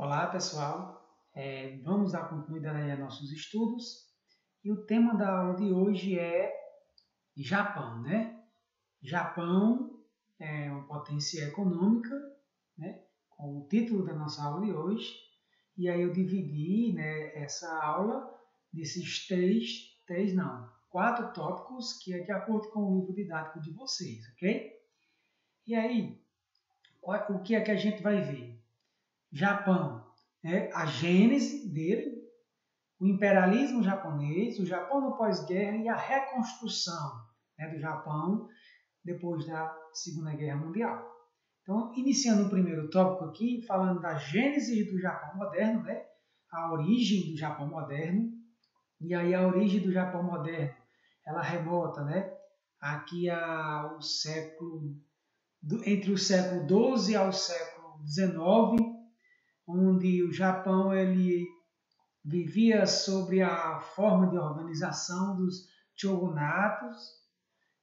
Olá pessoal, vamos dar continuidade aí aos nossos estudos e o tema da aula de hoje é Japão, né? Japão é uma potência econômica, né? Com o título da nossa aula de hoje, e aí eu dividi, né, essa aula nesses quatro tópicos que é de acordo com o livro didático de vocês, ok? E aí, o que é que a gente vai ver? Japão, né? A gênese dele, o imperialismo japonês, o Japão no pós-guerra e a reconstrução, né, do Japão depois da Segunda Guerra Mundial. Então, iniciando o primeiro tópico aqui, falando da gênese do Japão moderno, né, a origem do Japão moderno, e aí a origem do Japão moderno, ela remota, né, aqui ao século, entre o século XII ao século XIX, onde o Japão ele vivia sobre a forma de organização dos shogunatos,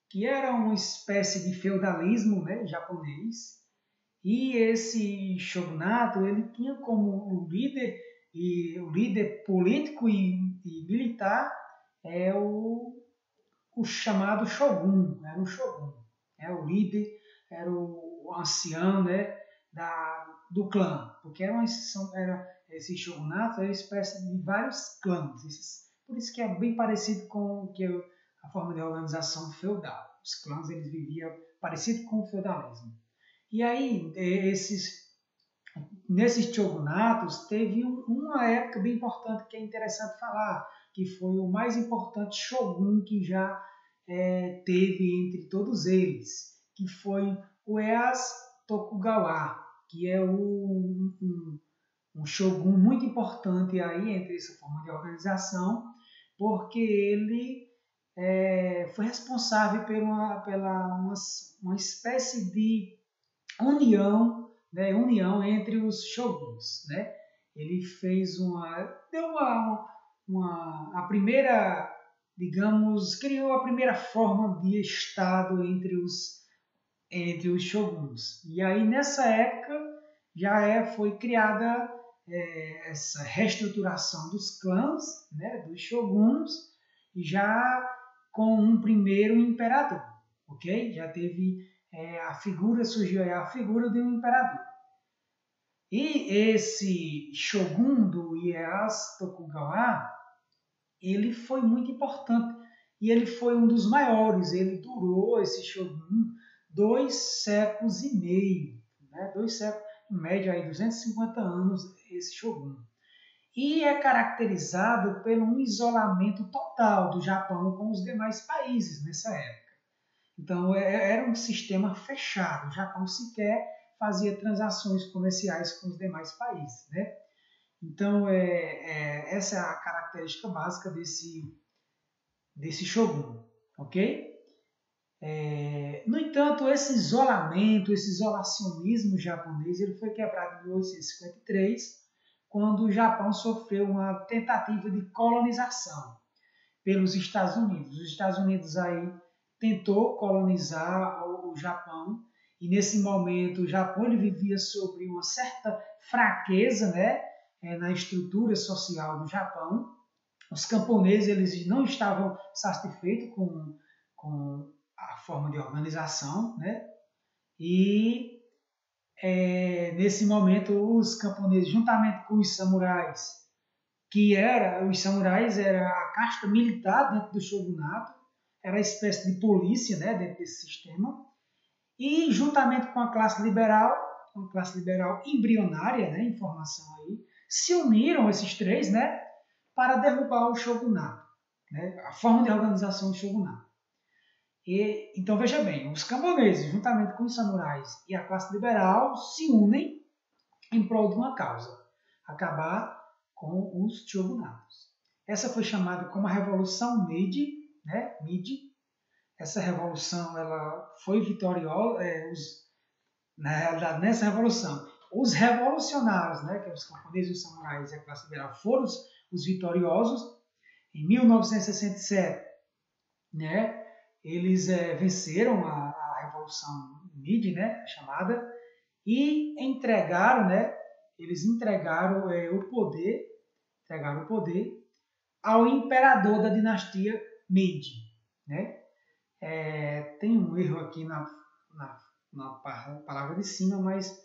que era uma espécie de feudalismo, né, japonês. E esse shogunato ele tinha como o líder político e militar é o chamado shogun, era um shogun, o líder era o ancião, né, do clã, porque esse shogunato era uma espécie de vários clãs, por isso que é bem parecido com a forma de organização feudal. Os clãs eles viviam parecido com o feudalismo. E aí, nesses shogunatos, teve uma época bem importante que é interessante falar, que foi o mais importante shogun que já teve entre todos eles, que foi o Ieyasu Tokugawa, que é um shogun muito importante aí entre essa forma de organização, porque ele foi responsável uma espécie de união entre os shoguns, né? Ele fez a primeira, digamos, criou a primeira forma de estado entre os shoguns. E aí nessa época foi criada essa reestruturação dos clãs, né, dos shoguns, já com um primeiro imperador, ok? Já teve surgiu aí a figura de um imperador. E esse shogun do Ieyasu Tokugawa, ele foi muito importante e ele foi um dos maiores. Ele durou, esse shogun, 2 séculos e meio, né? 2 séculos, em média aí 250 anos esse shogun. E é caracterizado por um isolamento total do Japão com os demais países nessa época. Então era um sistema fechado. O Japão sequer fazia transações comerciais com os demais países, né? Então essa é a característica básica desse shogun, ok? No entanto, esse isolamento, esse isolacionismo japonês, ele foi quebrado em 1853, quando o Japão sofreu uma tentativa de colonização pelos Estados Unidos. Os Estados Unidos aí tentou colonizar o Japão, e nesse momento o Japão ele vivia sobre uma certa fraqueza, né, na estrutura social do Japão. Os camponeses eles não estavam satisfeitos com a forma de organização, né? E nesse momento os camponeses, juntamente com os samurais, os samurais era a casta militar dentro do shogunato, era a espécie de polícia, né, dentro desse sistema, e juntamente com a classe liberal, uma classe liberal embrionária, né, informação aí, se uniram esses três, né, para derrubar o shogunato, né, a forma de organização do shogunato. Então veja bem, os camponeses, juntamente com os samurais e a classe liberal, se unem em prol de uma causa: acabar com os shogunatos. Essa foi chamada como a Revolução Meiji, né? Meiji. Essa revolução ela foi vitoriosa. Na realidade, nessa revolução, os revolucionários, né, que os camponeses, os samurais e a classe liberal, foram os vitoriosos. Em 1967, né, eles venceram a Revolução Meiji, né, chamada, e entregaram, né, eles entregaram o poder ao imperador da dinastia Meiji, né? Tem um erro aqui na palavra de cima, mas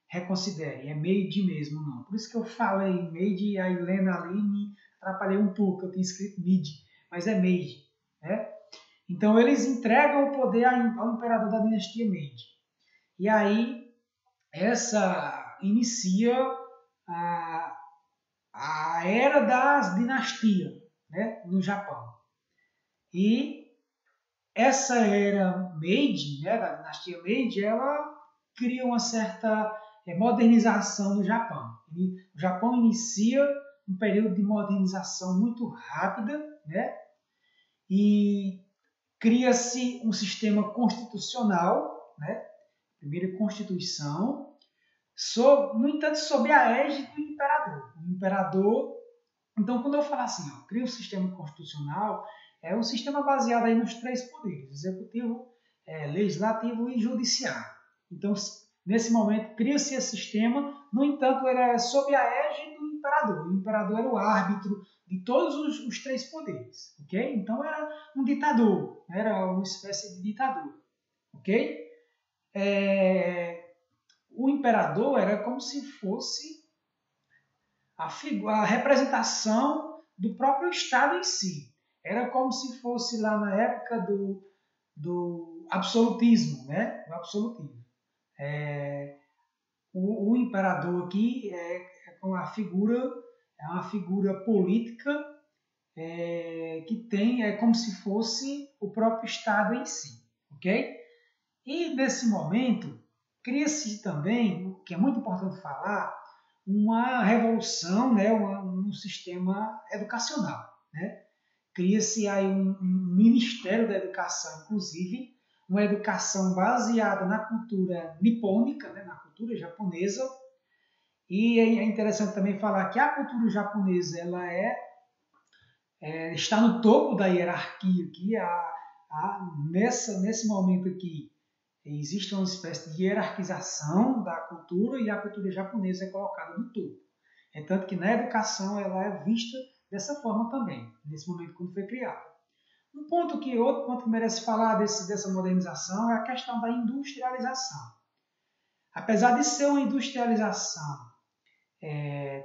reconsidere, é Meiji mesmo, não. Por isso que eu falei Meiji e a Helena ali me atrapalhei um pouco, eu tinha escrito Meiji, mas é Meiji, né? Então eles entregam o poder ao imperador da dinastia Meiji. E aí essa inicia a era das dinastias, né, no Japão. E essa era Meiji, né, da dinastia Meiji, ela cria uma certa modernização no Japão. E o Japão inicia um período de modernização muito rápida, né, e cria-se um sistema constitucional, né, primeira Constituição, no entanto, sob a égide do imperador. O imperador, então, quando eu falo assim, cria um sistema constitucional, é um sistema baseado aí nos 3 poderes, executivo, legislativo e judiciário. Então, nesse momento, cria-se esse sistema, no entanto, ele é sob a égide do imperador. O imperador era o árbitro de todos os 3 poderes, ok? Então, era um ditador, era uma espécie de ditadura, ok? O imperador era como se fosse a representação do próprio Estado em si. Era como se fosse lá na época do absolutismo, né? Do absolutismo. O imperador aqui é uma figura política que é como se fosse o próprio Estado em si, ok? E nesse momento cria-se também, o que é muito importante falar, uma revolução, né, um sistema educacional, né? Cria-se aí um Ministério da Educação, inclusive, uma educação baseada na cultura nipônica, né, na cultura japonesa. E é interessante também falar que a cultura japonesa ela está no topo da hierarquia aqui. Nesse momento aqui, existe uma espécie de hierarquização da cultura e a cultura japonesa é colocada no topo. É tanto que na educação ela é vista dessa forma também, nesse momento quando foi criada. Outro ponto que merece falar dessa modernização é a questão da industrialização. Apesar de ser uma industrialização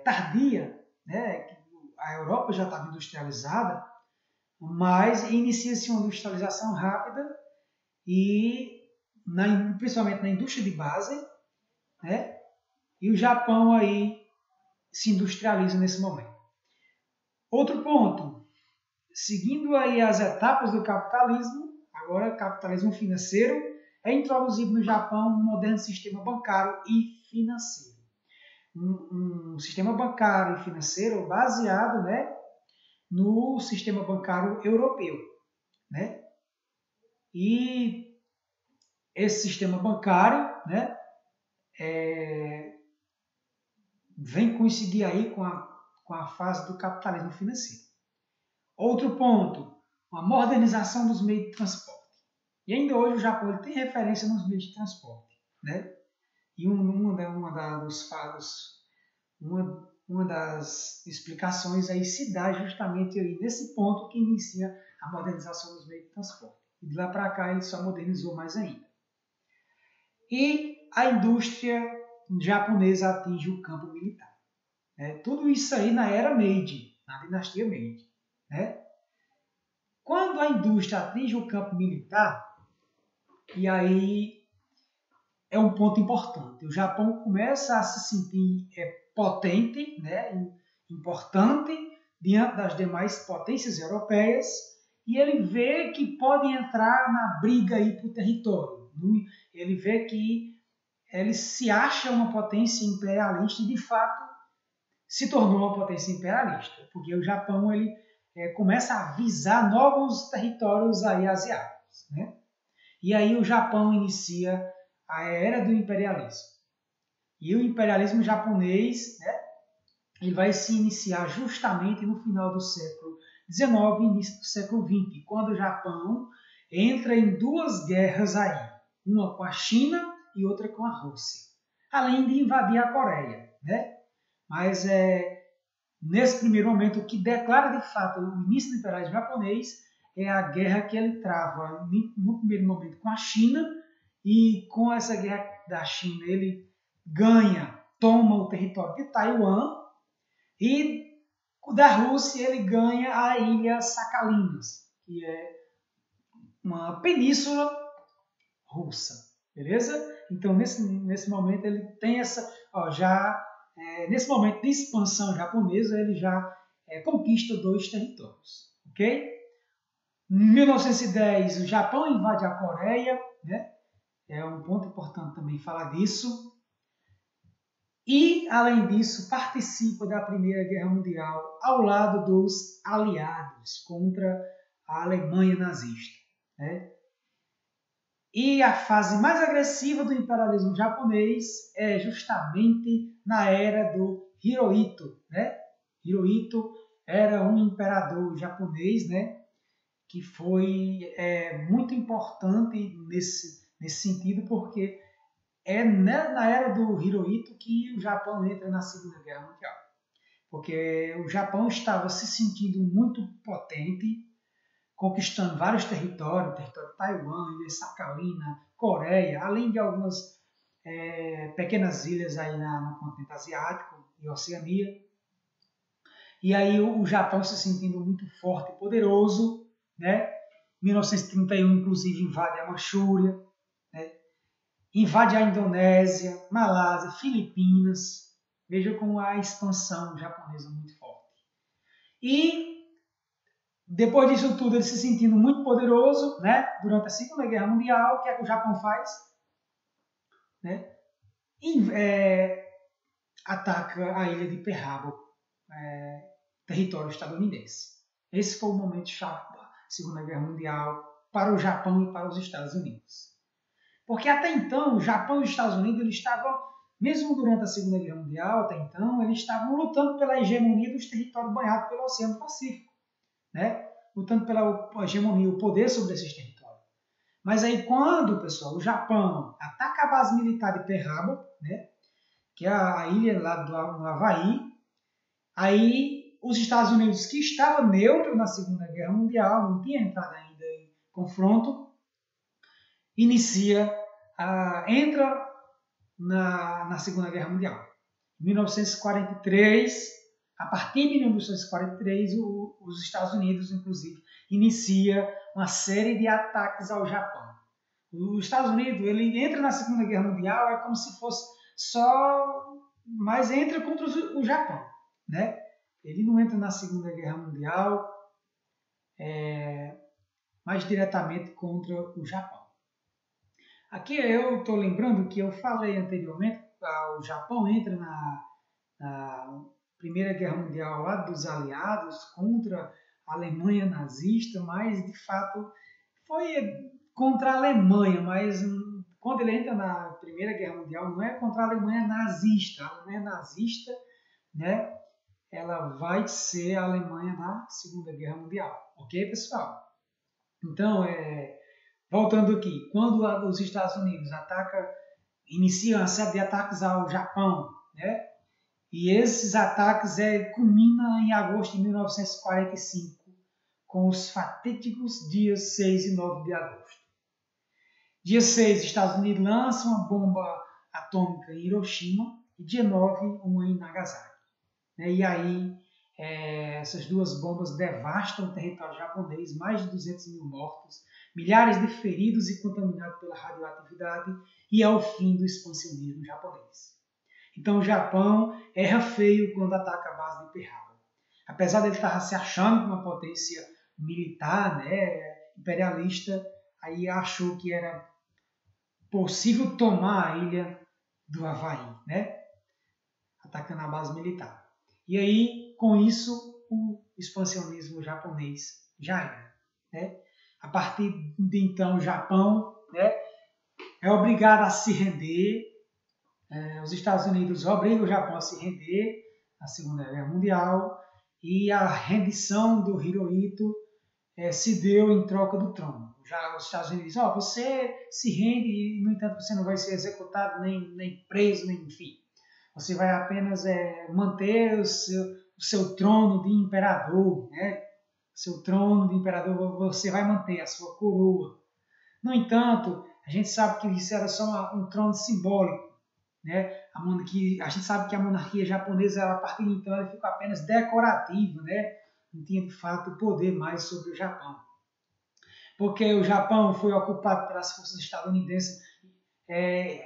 tardia, né, a Europa já estava industrializada, mas inicia-se uma industrialização rápida e principalmente na indústria de base, né, e o Japão aí se industrializa nesse momento. Outro ponto, seguindo aí as etapas do capitalismo, agora capitalismo financeiro, é introduzido no Japão um moderno sistema bancário e financeiro. Um sistema bancário e financeiro baseado, né, no sistema bancário europeu, né? E esse sistema bancário, né, vem coincidir aí com a fase do capitalismo financeiro. Outro ponto, uma modernização dos meios de transporte. E ainda hoje o Japão tem referência nos meios de transporte, né? E uma das explicações aí se dá justamente aí nesse ponto que inicia a modernização dos meios de transporte. E de lá para cá ele só modernizou mais ainda. E a indústria japonesa atinge o campo militar. Tudo isso aí na era Meiji, na dinastia Meiji. Né? Quando a indústria atinge o campo militar, e aí é um ponto importante, o Japão começa a se sentir potente, né, importante diante das demais potências europeias, e ele vê que pode entrar na briga aí para o território. Ele vê que ele se acha uma potência imperialista e, de fato, se tornou uma potência imperialista, porque o Japão ele começa a visar novos territórios aí asiáticos, né? E aí o Japão inicia a era do imperialismo. E o imperialismo japonês, né, ele vai se iniciar justamente no final do século XIX e início do século XX, quando o Japão entra em 2 guerras aí, uma com a China e outra com a Rússia, além de invadir a Coreia, né? mas nesse primeiro momento o que declara de fato o início do imperialismo japonês é a guerra que ele trava no primeiro momento com a China, e com essa guerra da China ele toma o território de Taiwan, e da Rússia ele ganha a ilha Sakhalinas, que é uma península russa, beleza? Então nesse momento ele tem essa, nesse momento de expansão japonesa ele já conquista 2 territórios, ok? Em 1910 o Japão invade a Coreia, né? É um ponto importante também falar disso. E, além disso, participa da Primeira Guerra Mundial ao lado dos aliados contra a Alemanha nazista, né? E a fase mais agressiva do imperialismo japonês é justamente na era do Hirohito, né? Hirohito era um imperador japonês, né? Que foi muito importante nesse sentido, porque é na era do Hirohito que o Japão entra na Segunda Guerra Mundial. Porque o Japão estava se sentindo muito potente, conquistando vários territórios, território de Taiwan, Ilha Sakhalina, Coreia, além de algumas pequenas ilhas aí no continente asiático e Oceania. E aí o Japão se sentindo muito forte e poderoso, né? Em 1931, inclusive, invade a Manchúria, né? Invade a Indonésia, Malásia, Filipinas. Veja como a expansão japonesa é muito forte. E depois disso tudo, ele se sentindo muito poderoso, né? Durante a Segunda Guerra Mundial, o que é que o Japão faz? Né? Ataca a ilha de Pearl Harbor, território estadunidense. Esse foi o momento chave da Segunda Guerra Mundial para o Japão e para os Estados Unidos. Porque até então, o Japão e os Estados Unidos eles estavam, mesmo durante a Segunda Guerra Mundial, até então, eles estavam lutando pela hegemonia dos territórios banhados pelo Oceano Pacífico, né? Lutando pela hegemonia, o poder sobre esses territórios. Mas aí quando, pessoal, o Japão ataca a base militar de Pearl Harbor, né? Que é a ilha lá no Havaí, aí os Estados Unidos, que estava neutro na Segunda Guerra Mundial, não tinha entrado ainda em confronto, entra na Segunda Guerra Mundial. Em 1943, a partir de 1943, os Estados Unidos, inclusive, inicia uma série de ataques ao Japão. Os Estados Unidos, ele entra na Segunda Guerra Mundial, é como se fosse mas entra contra o Japão, né? Ele não entra na Segunda Guerra Mundial mais diretamente contra o Japão. Aqui eu estou lembrando que eu falei anteriormente, o Japão entra na Primeira Guerra Mundial lá dos aliados contra a Alemanha nazista, mas de fato foi contra a Alemanha, mas quando ele entra na Primeira Guerra Mundial não é contra a Alemanha nazista. A Alemanha nazista, né, ela vai ser a Alemanha na Segunda Guerra Mundial. Ok, pessoal? Então, voltando aqui, quando os Estados Unidos iniciam a série de ataques ao Japão, né? E esses ataques culminam em agosto de 1945, com os fatídicos dias 6 e 9 de agosto. Dia 6, Estados Unidos lançam uma bomba atômica em Hiroshima e dia 9, uma em Nagasaki. E aí, essas duas bombas devastam o território japonês, mais de 200 mil mortos, milhares de feridos e contaminados pela radioatividade, e é o fim do expansionismo japonês. Então o Japão erra feio quando ataca a base de Pearl Harbor. Apesar de ele estar se achando uma potência militar, né, imperialista, aí achou que era possível tomar a ilha do Havaí, né, atacando a base militar. E aí, com isso, o expansionismo japonês já era, né? A partir de então, o Japão, né, é obrigado a se render. Os Estados Unidos obrigam o Japão a se render na Segunda Guerra Mundial, e a rendição do Hirohito se deu em troca do trono. Já os Estados Unidos dizem, você se rende e, no entanto, você não vai ser executado, nem preso, nem enfim. você vai apenas manter o seu trono de imperador, né? Seu trono de imperador, você vai manter a sua coroa. No entanto, a gente sabe que isso era só um trono simbólico, né? A gente sabe que a monarquia japonesa, a partir de então, ela ficou apenas decorativa, né? Não tinha de fato poder mais sobre o Japão. Porque o Japão foi ocupado pelas forças estadunidenses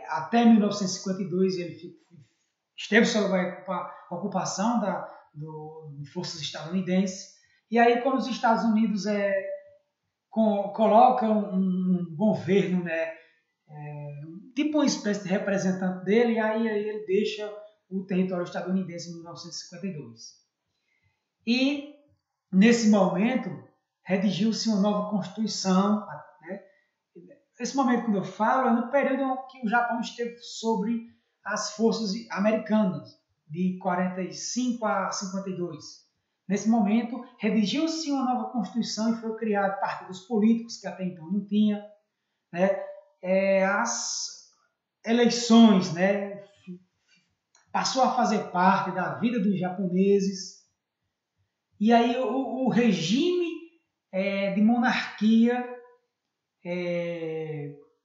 até 1952, ele esteve sob a ocupação de forças estadunidenses. E aí, quando os Estados Unidos colocam um governo, né, tipo uma espécie de representante dele, e aí ele deixa o território estadunidense em 1952. E, nesse momento, redigiu-se uma nova Constituição. Né? Esse momento, quando eu falo, é no período em que o Japão esteve sobre as forças americanas, de 45 a 52. Nesse momento, redigiu-se uma nova Constituição e foi criado partidos políticos, que até então não tinha. Né? As eleições, né, passou a fazer parte da vida dos japoneses. E aí o regime de monarquia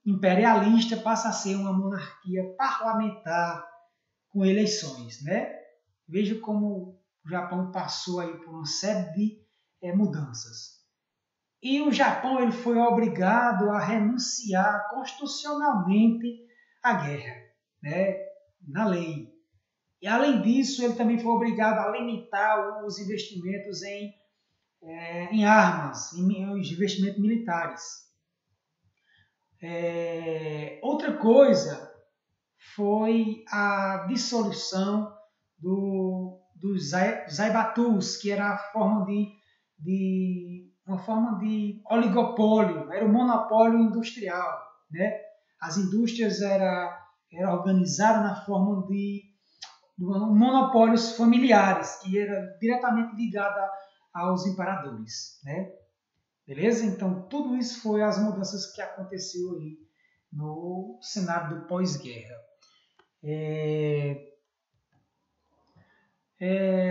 imperialista passa a ser uma monarquia parlamentar com eleições, né? Veja como o Japão passou aí por uma série de mudanças. E o Japão ele foi obrigado a renunciar constitucionalmente à guerra, né? Na lei. E além disso, ele também foi obrigado a limitar os investimentos em armas, em investimentos militares. Outra coisa foi a dissolução dos zaibatus, que era uma forma de oligopólio, era um monopólio industrial. Né? As indústrias eram organizadas na forma de monopólios familiares, que era diretamente ligada aos imperadores. Né? Beleza? Então, tudo isso foi as mudanças que aconteceu aí no cenário do pós-guerra.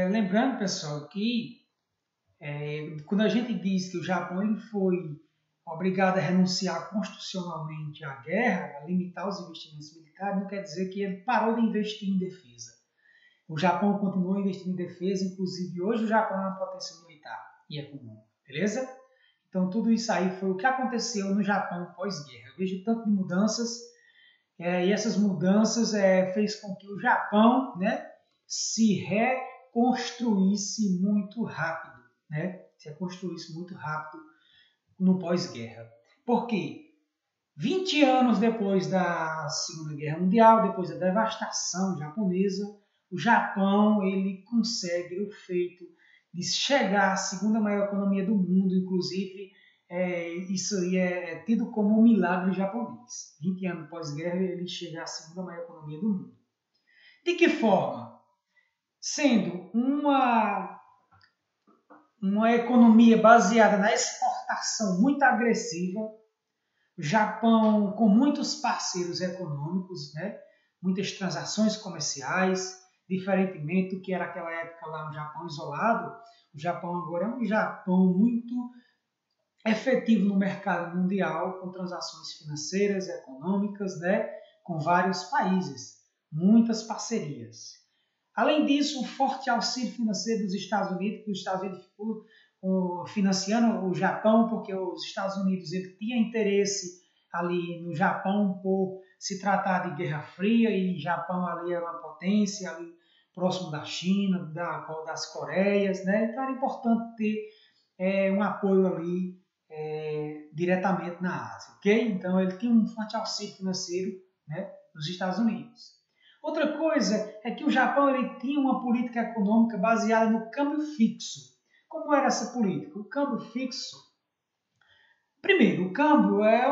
Lembrando, pessoal, que quando a gente diz que o Japão ele foi obrigado a renunciar constitucionalmente à guerra, a limitar os investimentos militares, não quer dizer que ele parou de investir em defesa. O Japão continua investindo em defesa, inclusive hoje o Japão é uma potência militar e é comum, beleza? Então tudo isso aí foi o que aconteceu no Japão pós-guerra. Eu vejo tanto de mudanças e essas mudanças fez com que o Japão, né, se reconstruísse muito rápido, né? Se reconstruísse muito rápido no pós-guerra. Por quê? 20 anos depois da Segunda Guerra Mundial, depois da devastação japonesa, o Japão ele consegue o feito de chegar à segunda maior economia do mundo, inclusive isso aí é tido como um milagre japonês. 20 anos pós-guerra ele chega à segunda maior economia do mundo. De que forma? Sendo uma economia baseada na exportação muito agressiva, o Japão com muitos parceiros econômicos, né? Muitas transações comerciais, diferentemente do que era aquela época lá no Japão isolado. O Japão agora é um Japão muito efetivo no mercado mundial, com transações financeiras, econômicas, né? Com vários países, muitas parcerias. Além disso, o forte auxílio financeiro dos Estados Unidos, que os Estados Unidos ficou financiando o Japão, porque os Estados Unidos ele tinha interesse ali no Japão por se tratar de Guerra Fria, e o Japão ali era uma potência, ali próximo da China, das Coreias, né? Então era importante ter um apoio ali diretamente na Ásia, ok? Então ele tinha um forte auxílio financeiro, né, dos Estados Unidos. Outra coisa é que o Japão ele tinha uma política econômica baseada no câmbio fixo. Como era essa política? O câmbio fixo. Primeiro, o câmbio é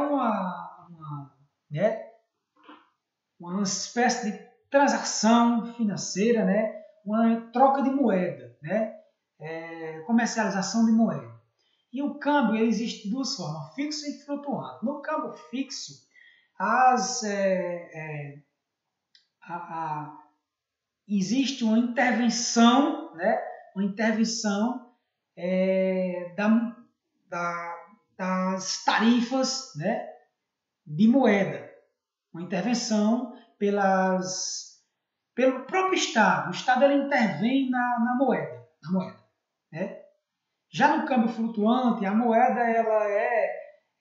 uma espécie de transação financeira, né? Uma troca de moeda, né? Comercialização de moeda. E o câmbio existe de duas formas, fixo e flutuante. No câmbio fixo, existe uma intervenção, né? Uma intervenção das tarifas, né? De moeda. Uma intervenção pelo próprio Estado. O Estado ele intervém na moeda, né? Já no câmbio flutuante, a moeda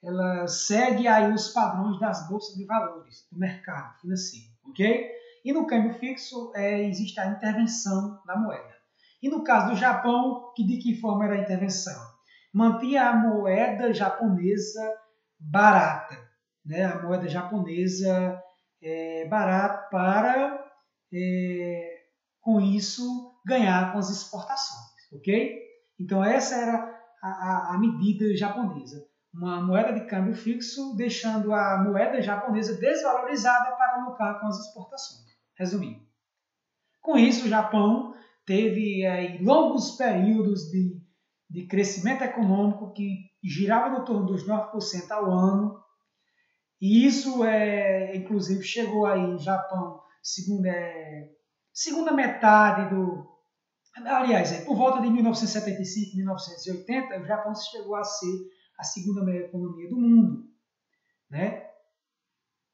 ela segue aí os padrões das bolsas de valores do mercado financeiro, ok? E no câmbio fixo existe a intervenção da moeda. E no caso do Japão, de que forma era a intervenção? Mantinha a moeda japonesa barata, né? A moeda japonesa barata para, com isso, ganhar com as exportações, ok? Então essa era a medida japonesa. Uma moeda de câmbio fixo, deixando a moeda japonesa desvalorizada para lucrar com as exportações. Resumindo. Com isso, o Japão teve longos períodos de crescimento econômico que girava no torno dos 9% ao ano. E isso, inclusive, chegou aí em Japão, segunda metade do... Aliás, por volta de 1975, 1980, o Japão chegou a ser a segunda maior economia do mundo, né?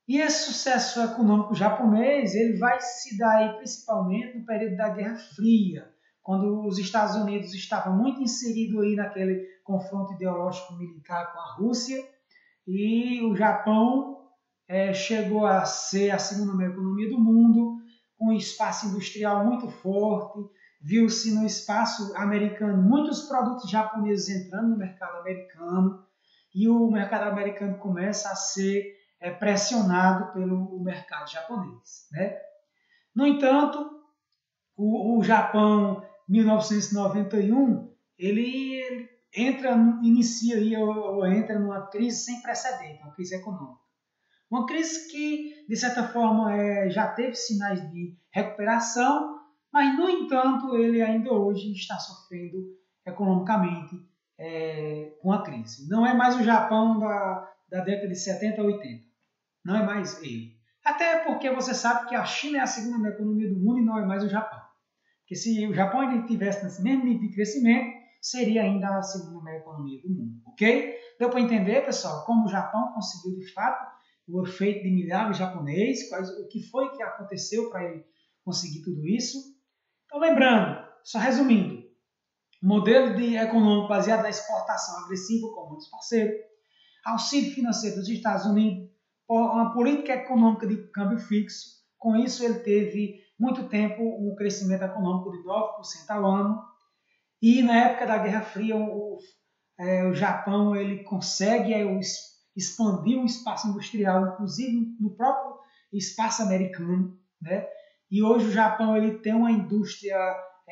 E esse sucesso econômico japonês ele vai se dar aí, principalmente no período da Guerra Fria, quando os Estados Unidos estavam muito inseridos aí naquele confronto ideológico militar com a Rússia, e o Japão chegou a ser a segunda maior economia do mundo, com um espaço industrial muito forte. Viu-se no espaço americano muitos produtos japoneses entrando no mercado americano, e o mercado americano começa a ser pressionado pelo mercado japonês, né? No entanto, o Japão, 1991, ele entra numa crise sem precedente, uma crise econômica. Uma crise que, de certa forma, já teve sinais de recuperação, mas, no entanto, ele ainda hoje está sofrendo economicamente com a crise. Não é mais o Japão da década de 70 a 80. Não é mais ele. Até porque você sabe que a China é a segunda maior economia do mundo e não é mais o Japão. Porque se o Japão ainda estivesse nesse mesmo nível de crescimento, seria ainda a segunda maior economia do mundo. Ok? Deu para entender, pessoal, como o Japão conseguiu, de fato, o efeito de milagre japonês, o que foi que aconteceu para ele conseguir tudo isso. Então, lembrando, só resumindo, modelo econômico baseado na exportação agressiva com muitos parceiros, auxílio financeiro dos Estados Unidos, uma política econômica de câmbio fixo. Com isso, ele teve muito tempo um crescimento econômico de 9% ao ano. E na época da Guerra Fria, o Japão ele consegue expandir o espaço industrial, inclusive no próprio espaço americano, né? E hoje o Japão ele tem uma indústria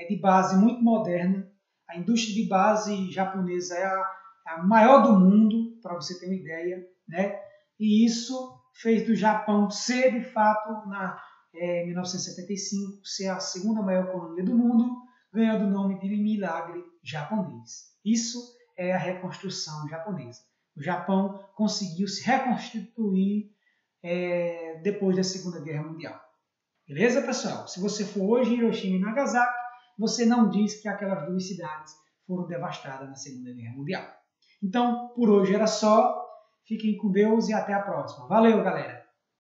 de base muito moderna. A indústria de base japonesa é a maior do mundo, para você ter uma ideia, né? E isso fez do Japão ser, de fato, em 1975, ser a segunda maior economia do mundo, ganhando o nome de milagre japonês. Isso é a reconstrução japonesa. O Japão conseguiu se reconstituir depois da Segunda Guerra Mundial. Beleza, pessoal? Se você for hoje em Hiroshima e Nagasaki, você não diz que aquelas duas cidades foram devastadas na Segunda Guerra Mundial. Então, por hoje era só. Fiquem com Deus e até a próxima. Valeu, galera!